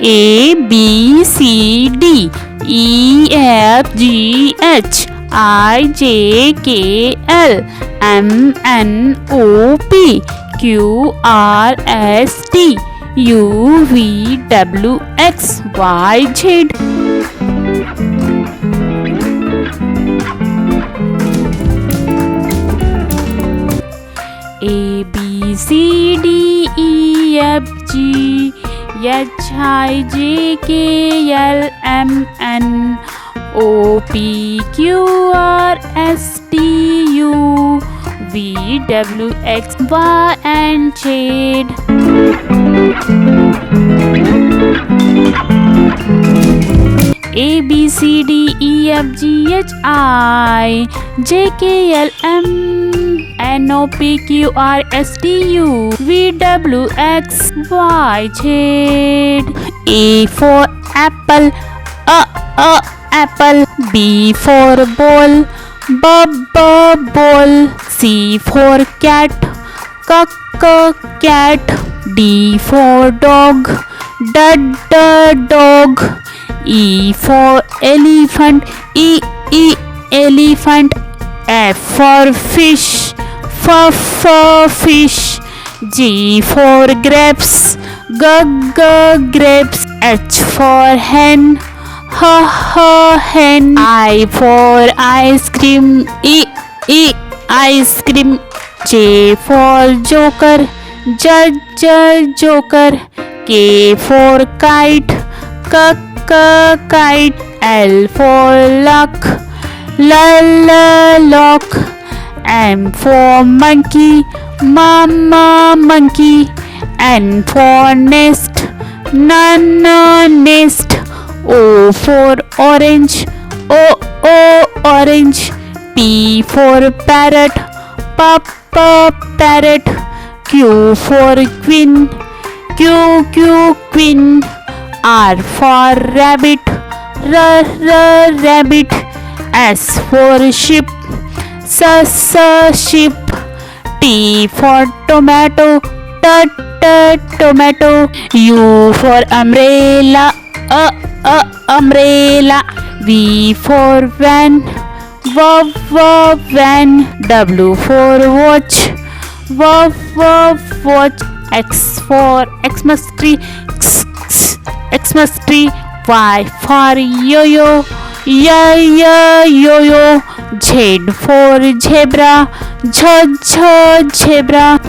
A B C D E F G H I J K L M N O P Q R S T U V W X Y Z. A B C D E F G H I J K L M N O P Q R S T U V W X Y and Z. A B C D E F G H I J K L M N O P Q R S T U V W X Y Z. A for apple, apple. B for ball, ball. C for cat, cat. D for dog, dog. E for elephant, elephant. F for fish, fish. G for grapes, grapes. H for hen, hen. I for ice cream, ice cream. J for joker, joker. K for kite, kite. L for luck, lock. M for monkey, monkey. N for nest, nest. O for orange, orange. P for parrot, parrot. Q for queen, queen. R for rabbit, rabbit. S for sheep, sheep. T for tomato, tomato. U for umbrella, umbrella. V for van, van. W for watch, watch. X for Xmas tree, Xmas tree. Y for yo-yo, yo-yo. Z for zebra, zebra.